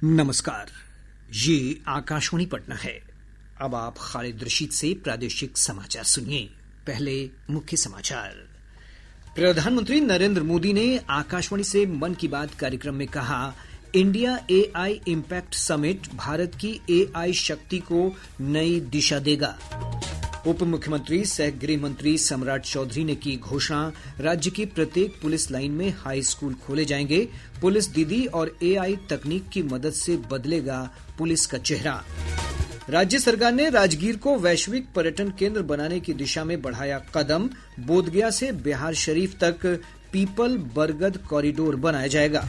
नमस्कार। ये आकाशवाणी पटना है। अब आप खालिद रशीद से प्रादेशिक समाचार सुनिए। पहले मुख्य समाचार। प्रधानमंत्री नरेंद्र मोदी ने आकाशवाणी से मन की बात कार्यक्रम में कहा, India AI impact summit Bharat की एआई शक्ति को नई दिशा देगा। उप मुख्यमंत्री सह गृह मंत्री सम्राट चौधरी ने की घोषणा, राज्य की प्रत्येक पुलिस लाइन में हाई स्कूल खोले जाएंगे। पुलिस दीदी और एआई तकनीक की मदद से बदलेगा पुलिस का चेहरा। राज्य सरकार ने राजगीर को वैश्विक पर्यटन केंद्र बनाने की दिशा में बढ़ाया कदम। बोधगया से बिहार शरीफ तक पीपल बरगद कॉरिडोर बनाया जाएगा।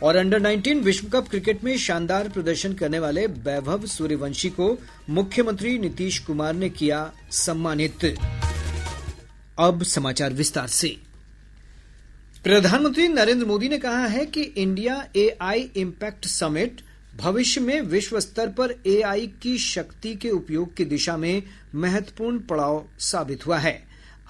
और अंडर 19 विश्व कप क्रिकेट में शानदार प्रदर्शन करने वाले वैभव सूर्यवंशी को मुख्यमंत्री नीतीश कुमार ने किया सम्मानित। अब समाचार विस्तार से। प्रधानमंत्री नरेंद्र मोदी ने कहा है कि इंडिया एआई इम्पैक्ट समिट भविष्य में विश्व स्तर पर एआई की शक्ति के उपयोग की दिशा में महत्वपूर्ण पड़ाव साबित हुआ है।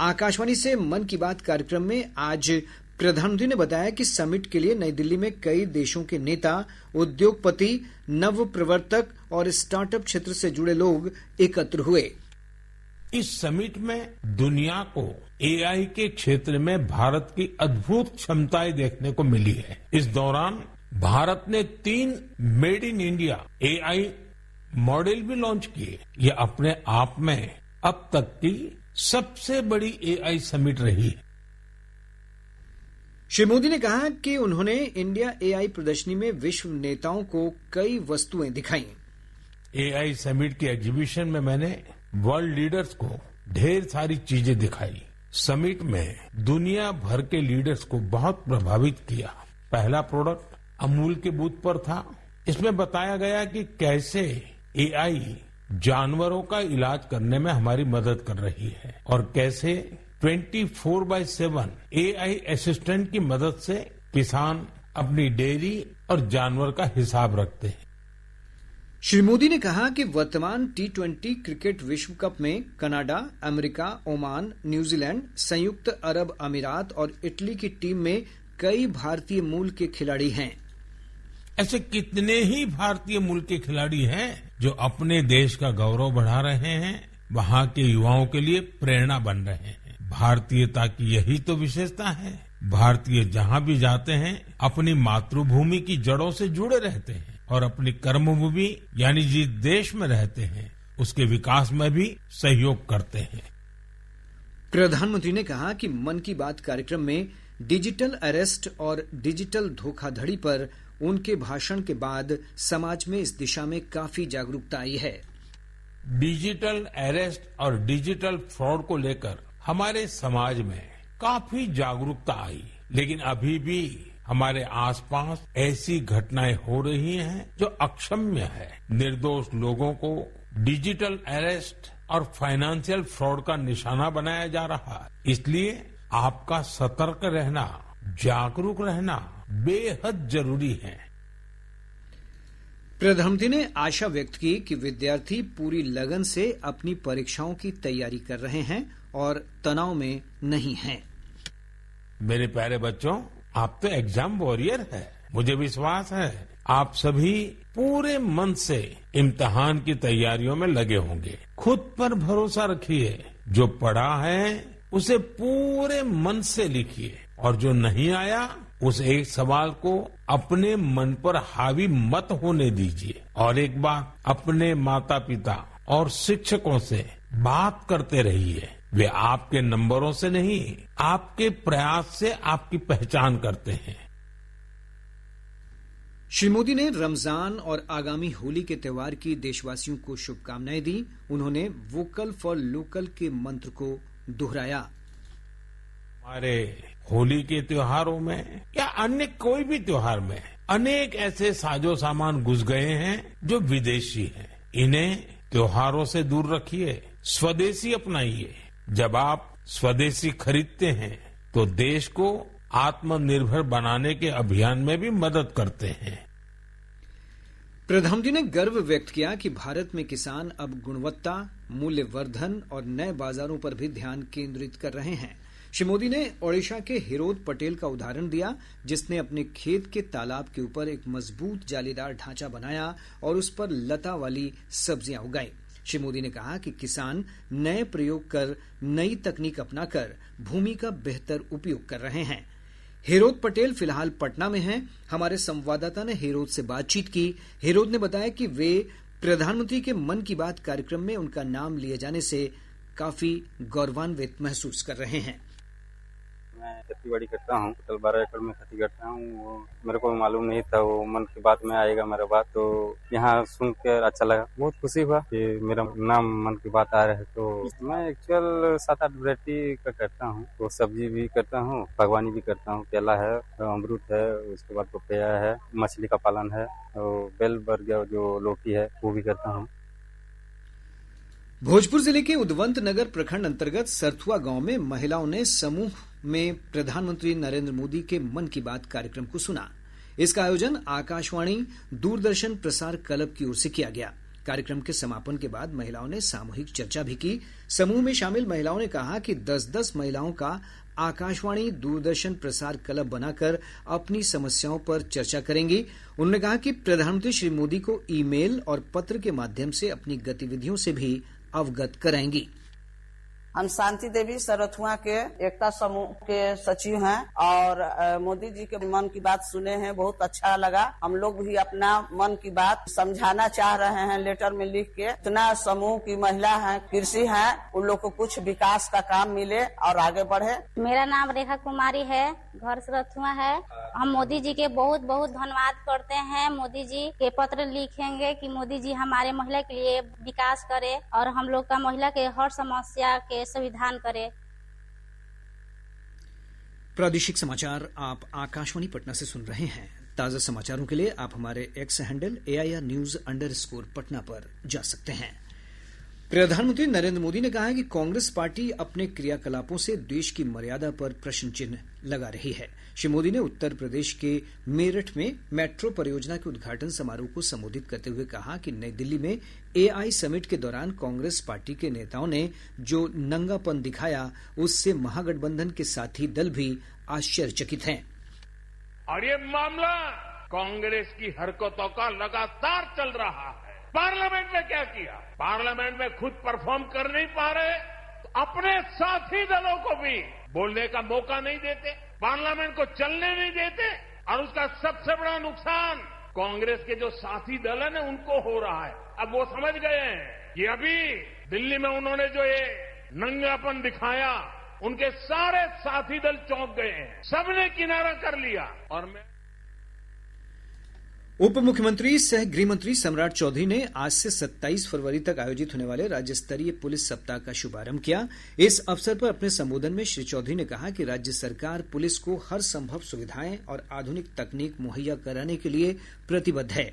आकाशवाणी से मन की बात कार्यक्रम में आज प्रधानमंत्री ने बताया कि समिट के लिए नई दिल्ली में कई देशों के नेता, उद्योगपति, नव प्रवर्तक और स्टार्टअप क्षेत्र से जुड़े लोग एकत्र हुए। इस समिट में दुनिया को एआई के क्षेत्र में भारत की अद्भुत क्षमताएं देखने को मिली है। इस दौरान भारत ने 3 made in India AI model भी लॉन्च किए। ये अपने आप में अब तक की सबसे बड़ी एआई समिट रही है। श्री मोदी ने कहा कि उन्होंने इंडिया एआई प्रदर्शनी में विश्व नेताओं को कई वस्तुएं दिखाई। एआई समिट की एग्जीबिशन में मैंने वर्ल्ड लीडर्स को ढेर सारी चीजें दिखाई। समिट में दुनिया भर के लीडर्स को बहुत प्रभावित किया। पहला प्रोडक्ट अमूल के बूथ पर था। इसमें बताया गया कि कैसे एआई जानवरों का इलाज करने में हमारी मदद कर रही है और कैसे 24/7 एआई असिस्टेंट की मदद से किसान अपनी डेयरी और जानवर का हिसाब रखते हैं। श्री मोदी ने कहा कि वर्तमान T20 क्रिकेट विश्व कप में कनाडा, अमेरिका, ओमान, न्यूजीलैंड, संयुक्त अरब अमीरात और इटली की टीम में कई भारतीय मूल के खिलाड़ी हैं। ऐसे कितने ही भारतीय मूल के खिलाड़ी हैं जो अपने देश का गौरव बढ़ा रहे हैं, वहां के युवाओं के लिए प्रेरणा बन रहे हैं। भारतीयता की यही तो विशेषता है। भारतीय जहां भी जाते हैं अपनी मातृभूमि की जड़ों से जुड़े रहते हैं और अपनी कर्मभूमि यानी जिस देश में रहते हैं उसके विकास में भी सहयोग करते हैं। प्रधानमंत्री ने कहा कि मन की बात कार्यक्रम में डिजिटल अरेस्ट और डिजिटल धोखाधड़ी पर उनके भाषण के बाद समाज में इस दिशा में काफी जागरूकता आई है। डिजिटल अरेस्ट और डिजिटल फ्रॉड को लेकर हमारे समाज में काफी जागरूकता आई, लेकिन अभी भी हमारे आसपास ऐसी घटनाएं हो रही हैं जो अक्षम्य है। निर्दोष लोगों को डिजिटल अरेस्ट और फाइनेंशियल फ्रॉड का निशाना बनाया जा रहा है। इसलिए आपका सतर्क रहना, जागरूक रहना बेहद जरूरी है। प्रधानमंत्री ने आशा व्यक्त की कि विद्यार्थी पूरी लगन से अपनी परीक्षाओं की तैयारी कर रहे हैं और तनाव में नहीं हैं। मेरे प्यारे बच्चों, आप तो एग्जाम वॉरियर है। मुझे विश्वास है आप सभी पूरे मन से इम्तिहान की तैयारियों में लगे होंगे। खुद पर भरोसा रखिए। जो पढ़ा है उसे पूरे मन से लिखिए और जो नहीं आया उस एक सवाल को अपने मन पर हावी मत होने दीजिए। और एक बार अपने माता पिता और शिक्षकों से बात करते रहिए। वे आपके नंबरों से नहीं, आपके प्रयास से आपकी पहचान करते हैं। श्री मोदी ने रमजान और आगामी होली के त्योहार की देशवासियों को शुभकामनाएं दी। उन्होंने वोकल फॉर लोकल के मंत्र को दोहराया। हमारे होली के त्योहारों में या अन्य कोई भी त्योहार में अनेक ऐसे साजो सामान घुस गए हैं जो विदेशी हैं। इन्हें त्योहारों से दूर रखिए, स्वदेशी अपनाइए। जब आप स्वदेशी खरीदते हैं तो देश को आत्मनिर्भर बनाने के अभियान में भी मदद करते हैं। प्रधानमंत्री ने गर्व व्यक्त किया कि भारत में किसान अब गुणवत्ता, मूल्यवर्धन और नए बाजारों पर भी ध्यान केंद्रित कर रहे हैं। श्री मोदी ने ओडिशा के हिरोद पटेल का उदाहरण दिया, जिसने अपने खेत के तालाब के ऊपर एक मजबूत जालीदार ढांचा बनाया और उस पर लता वाली सब्जियां उगाई। श्री मोदी ने कहा कि किसान नए प्रयोग कर नई तकनीक अपनाकर भूमि का बेहतर उपयोग कर रहे हैं। हिरोद पटेल फिलहाल पटना में हैं। हमारे संवाददाता ने हिरोद से बातचीत की। हिरोद ने बताया कि वे प्रधानमंत्री के मन की बात कार्यक्रम में उनका नाम लिए जाने से काफी गौरवान्वित महसूस कर रहे हैं। मैं खेती बाड़ी करता हूँ, टोटल 12 एकड़ में खेती करता हूँ। मेरे को मालूम नहीं था वो मन की बात में आएगा मेरा बात, तो यहाँ सुनकर अच्छा लगा, बहुत खुशी हुआ कि मेरा नाम मन की बात आ रहा है। तो मैं एक्चुअल 7-8 वैरायटी का करता हूँ, तो सब्जी भी करता हूँ, बागवानी भी करता हूँ। केला है, अमरूद है, उसके बाद पपैया है, मछली का पालन है, और बेल बर्गर जो लौकी है वो भी करता हूँ। भोजपुर जिले के उदवंत नगर प्रखंड अंतर्गत सरथुआ गांव में महिलाओं ने समूह में प्रधानमंत्री नरेंद्र मोदी के मन की बात कार्यक्रम को सुना। इसका आयोजन आकाशवाणी दूरदर्शन प्रसार क्लब की ओर से किया गया। कार्यक्रम के समापन के बाद महिलाओं ने सामूहिक चर्चा भी की। समूह में शामिल महिलाओं ने कहा कि 10-10 महिलाओं का आकाशवाणी दूरदर्शन प्रसार क्लब बनाकर अपनी समस्याओं पर चर्चा करेंगी। उन्होंने कहा कि प्रधानमंत्री श्री मोदी को ईमेल और पत्र के माध्यम से अपनी गतिविधियों से भी अवगत कराएंगी। हम शांति देवी सरथुआ के एकता समूह के सचिव हैं और मोदी जी के मन की बात सुने हैं, बहुत अच्छा लगा। हम लोग भी अपना मन की बात समझाना चाह रहे हैं लेटर में लिख के। इतना समूह की महिला है, कृषि है, उन लोग को कुछ विकास का काम मिले और आगे बढ़े। मेरा नाम रेखा कुमारी है, घर सरथुआ है। हम मोदी जी के बहुत बहुत धन्यवाद करते हैं। मोदी जी के पत्र लिखेंगे कि मोदी जी हमारे महिला के लिए विकास करे और हम लोग का महिला के हर समस्या के संविधान करे। प्रादेशिक समाचार आप आकाशवाणी पटना से सुन रहे हैं। ताजा समाचारों के लिए आप हमारे एक्स हैंडल AIR_News_ पर जा सकते हैं। प्रधानमंत्री नरेंद्र मोदी ने कहा है कि कांग्रेस पार्टी अपने क्रियाकलापों से देश की मर्यादा पर प्रश्न चिन्ह लगा रही है। श्री मोदी ने उत्तर प्रदेश के मेरठ में मेट्रो परियोजना के उद्घाटन समारोह को संबोधित करते हुए कहा कि नई दिल्ली में AI समिट के दौरान कांग्रेस पार्टी के नेताओं ने जो नंगापन दिखाया, उससे महागठबंधन के साथी दल भी आश्चर्यचकित हैं। और ये मामला कांग्रेस की हरकतों का लगातार चल रहा है। पार्लियामेंट में क्या किया? पार्लियामेंट में खुद परफॉर्म कर नहीं पा रहे तो अपने साथी दलों को भी बोलने का मौका नहीं देते, पार्लियामेंट को चलने नहीं देते। और उसका सबसे बड़ा नुकसान कांग्रेस के जो साथी दल है ना, उनको हो रहा है। अब वो समझ गए हैं कि अभी दिल्ली में उन्होंने जो ये नंगापन दिखाया, उनके सारे साथी दल चौंक गए हैं, सबने किनारा कर लिया। और मैं उप मुख्यमंत्री सह गृह मंत्री सम्राट चौधरी ने आज से 27 फरवरी तक आयोजित होने वाले राज्य स्तरीय पुलिस सप्ताह का शुभारंभ किया। इस अवसर पर अपने संबोधन में श्री चौधरी ने कहा कि राज्य सरकार पुलिस को हर संभव सुविधाएं और आधुनिक तकनीक मुहैया कराने के लिए प्रतिबद्ध है।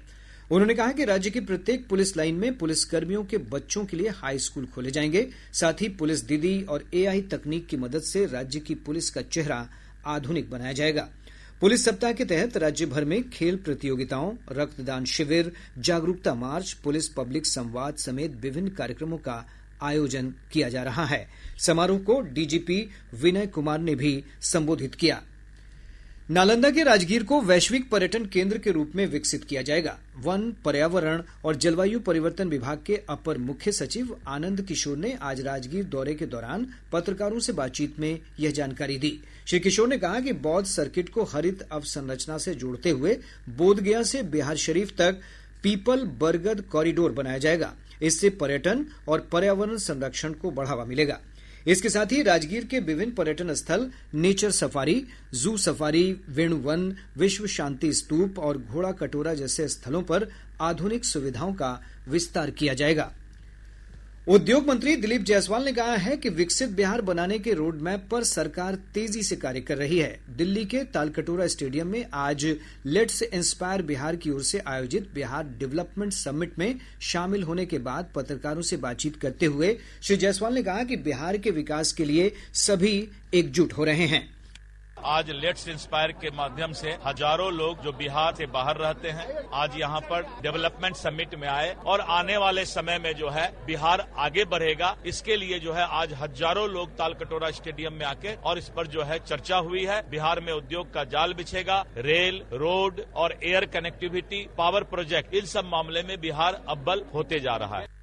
उन्होंने कहा कि राज्य की प्रत्येक पुलिस लाइन में पुलिसकर्मियों के बच्चों के लिए हाई स्कूल खोले जाएंगे। साथ ही पुलिस दीदी और AI तकनीक की मदद से राज्य की पुलिस का चेहरा आधुनिक बनाया जाएगा। पुलिस सप्ताह के तहत राज्य भर में खेल प्रतियोगिताओं, रक्तदान शिविर, जागरूकता मार्च, पुलिस पब्लिक संवाद समेत विभिन्न कार्यक्रमों का आयोजन किया जा रहा है। समारोह को DGP विनय कुमार ने भी संबोधित किया। नालंदा के राजगीर को वैश्विक पर्यटन केंद्र के रूप में विकसित किया जाएगा। वन, पर्यावरण और जलवायु परिवर्तन विभाग के अपर मुख्य सचिव आनंद किशोर ने आज राजगीर दौरे के दौरान पत्रकारों से बातचीत में यह जानकारी दी। श्री किशोर ने कहा कि बौद्ध सर्किट को हरित अवसंरचना से जोड़ते हुए बोधगया से बिहार शरीफ तक पीपल बरगद कॉरिडोर बनाया जाएगा। इससे पर्यटन और पर्यावरण संरक्षण को बढ़ावा मिलेगा। इसके साथ ही राजगीर के विभिन्न पर्यटन स्थल, nature safari, zoo safari, Venuvan, विश्व शांति स्तूप और घोड़ा कटोरा जैसे स्थलों पर आधुनिक सुविधाओं का विस्तार किया जाएगा। उद्योग मंत्री दिलीप जायसवाल ने कहा है कि विकसित बिहार बनाने के रोड मैप पर सरकार तेजी से कार्य कर रही है। दिल्ली के तालकटोरा स्टेडियम में आज लेट्स इंस्पायर बिहार की ओर से आयोजित बिहार डेवलपमेंट समिट में शामिल होने के बाद पत्रकारों से बातचीत करते हुए श्री जायसवाल ने कहा कि बिहार के विकास के लिए सभी एकजुट हो रहे हैं। आज लेट्स इंस्पायर के माध्यम से हजारों लोग जो बिहार से बाहर रहते हैं आज यहाँ पर डेवलपमेंट समिट में आए और आने वाले समय में जो है बिहार आगे बढ़ेगा। इसके लिए जो है आज हजारों लोग तालकटोरा स्टेडियम में आके और इस पर जो है चर्चा हुई है। बिहार में उद्योग का जाल बिछेगा, रेल, रोड और एयर कनेक्टिविटी, पावर प्रोजेक्ट, इन सब मामले में बिहार अव्वल होते जा रहा है।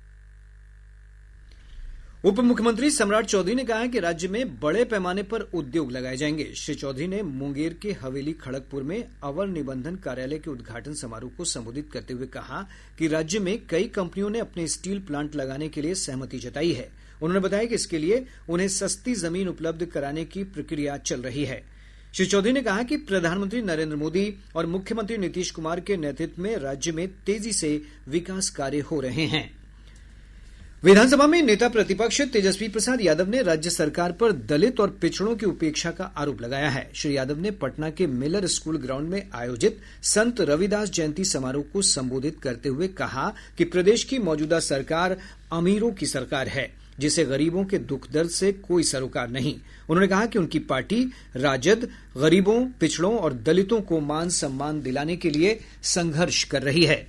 उप मुख्यमंत्री सम्राट चौधरी ने कहा है कि राज्य में बड़े पैमाने पर उद्योग लगाए जाएंगे। श्री चौधरी ने मुंगेर के हवेली खड़गपुर में अवर निबंधन कार्यालय के उद्घाटन समारोह को संबोधित करते हुए कहा कि राज्य में कई कंपनियों ने अपने स्टील प्लांट लगाने के लिए सहमति जताई है। उन्होंने बताया कि इसके लिए उन्हें सस्ती जमीन उपलब्ध कराने की प्रक्रिया चल रही है। श्री चौधरी ने कहा कि प्रधानमंत्री नरेंद्र मोदी और मुख्यमंत्री नीतीश कुमार के नेतृत्व में राज्य में तेजी से विकास कार्य हो रहे हैं। विधानसभा में नेता प्रतिपक्ष तेजस्वी प्रसाद यादव ने राज्य सरकार पर दलित और पिछड़ों की उपेक्षा का आरोप लगाया है। श्री यादव ने पटना के मिलर स्कूल ग्राउंड में आयोजित संत रविदास जयंती समारोह को संबोधित करते हुए कहा कि प्रदेश की मौजूदा सरकार अमीरों की सरकार है, जिसे गरीबों के दुख दर्द से कोई सरोकार नहीं। उन्होंने कहा कि उनकी पार्टी राजद गरीबों, पिछड़ों और दलितों को मान सम्मान दिलाने के लिए संघर्ष कर रही है।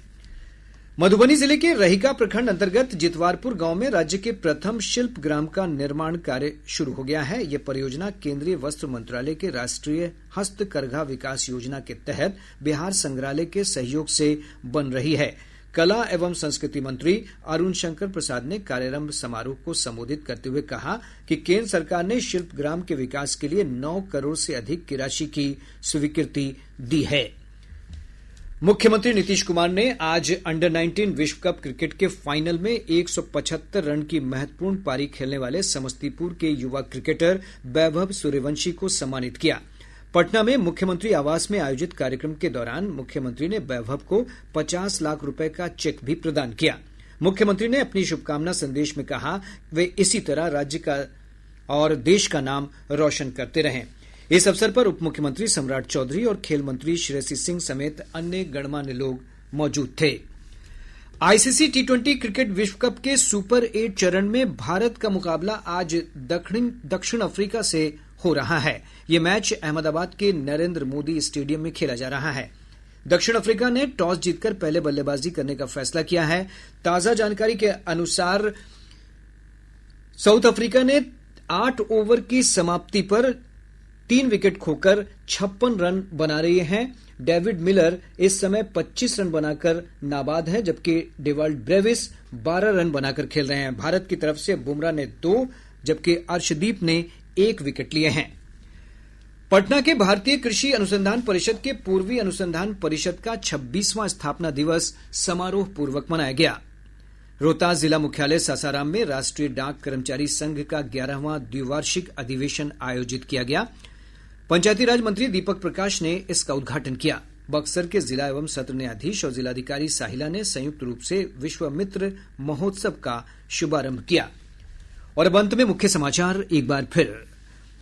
मधुबनी जिले के रहिका प्रखंड अंतर्गत जितवारपुर गांव में राज्य के प्रथम शिल्प ग्राम का निर्माण कार्य शुरू हो गया है। यह परियोजना केंद्रीय वस्त्र मंत्रालय के राष्ट्रीय हस्तकरघा विकास योजना के तहत बिहार संग्रहालय के सहयोग से बन रही है। कला एवं संस्कृति मंत्री अरुण शंकर प्रसाद ने कार्यारंभ समारोह को संबोधित करते हुए कहा कि केंद्र सरकार ने शिल्प ग्राम के विकास के लिए 9 करोड़ से अधिक की राशि की स्वीकृति दी है। मुख्यमंत्री नीतीश कुमार ने आज अंडर 19 विश्व कप क्रिकेट के फाइनल में 175 रन की महत्वपूर्ण पारी खेलने वाले समस्तीपुर के युवा क्रिकेटर वैभव सूर्यवंशी को सम्मानित किया। पटना में मुख्यमंत्री आवास में आयोजित कार्यक्रम के दौरान मुख्यमंत्री ने वैभव को 50 लाख रुपए का चेक भी प्रदान किया। मुख्यमंत्री ने अपनी शुभकामना संदेश में कहा वे इसी तरह राज्य का और देश का नाम रोशन करते रहें। इस अवसर पर उप मुख्यमंत्री सम्राट चौधरी और खेल मंत्री श्रेयसी सिंह समेत अन्य गणमान्य लोग मौजूद थे। आईसीसी टी20 क्रिकेट विश्व कप के सुपर 8 चरण में भारत का मुकाबला आज दक्षिण अफ्रीका से हो रहा है। यह मैच अहमदाबाद के नरेंद्र मोदी स्टेडियम में खेला जा रहा है। दक्षिण अफ्रीका ने टॉस जीतकर पहले बल्लेबाजी करने का फैसला किया है। ताजा जानकारी के अनुसार साउथ अफ्रीका ने 8 ओवर की समाप्ति पर 3 विकेट खोकर 56 रन बना रहे हैं। डेविड मिलर इस समय 25 रन बनाकर नाबाद है, जबकि डेवाल्ड ब्रेविस 12 रन बनाकर खेल रहे हैं। भारत की तरफ से बुमराह ने 2 जबकि अर्शदीप ने 1 विकेट लिए हैं। पटना के भारतीय कृषि अनुसंधान परिषद के पूर्वी अनुसंधान परिषद का 26वां स्थापना दिवस समारोह पूर्वक मनाया गया। रोहतास जिला मुख्यालय सासाराम में राष्ट्रीय डाक कर्मचारी संघ का 11वां द्विवार्षिक अधिवेशन आयोजित किया गया। पंचायती राज मंत्री दीपक प्रकाश ने इसका उद्घाटन किया। बक्सर के जिला एवं सत्र न्यायाधीश और जिलाधिकारी साहिला ने संयुक्त रूप से विश्वामित्र महोत्सव का शुभारंभ किया। और अब अंत में मुख्य समाचार एक बार फिर।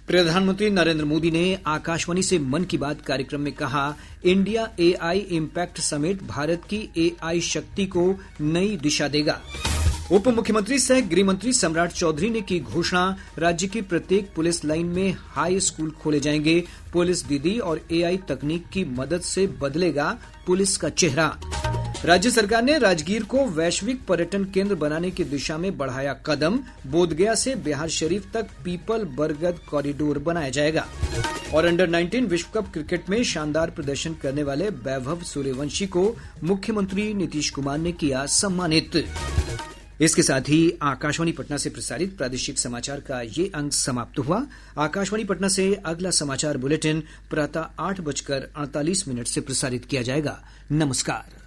प्रधानमंत्री नरेंद्र मोदी ने आकाशवाणी से मन की बात कार्यक्रम में कहा, India AI impact summit Bharat की एआई शक्ति को नई दिशा देगा। उप मुख्यमंत्री सह गृह मंत्री सम्राट चौधरी ने की घोषणा, राज्य की प्रत्येक पुलिस लाइन में हाई स्कूल खोले जाएंगे। पुलिस दीदी और एआई तकनीक की मदद से बदलेगा पुलिस का चेहरा। राज्य सरकार ने राजगीर को वैश्विक पर्यटन केंद्र बनाने की दिशा में बढ़ाया कदम। बोधगया से बिहार शरीफ तक पीपल बरगद कॉरिडोर बनाया जाएगा। और अंडर 19 विश्व कप क्रिकेट में शानदार प्रदर्शन करने वाले वैभव सूर्यवंशी को मुख्यमंत्री नीतीश कुमार ने किया सम्मानित। इसके साथ ही आकाशवाणी पटना से प्रसारित प्रादेशिक समाचार का ये अंक समाप्त हुआ। आकाशवाणी पटना से अगला समाचार बुलेटिन प्रातः 8:48 से प्रसारित किया जाएगा। नमस्कार।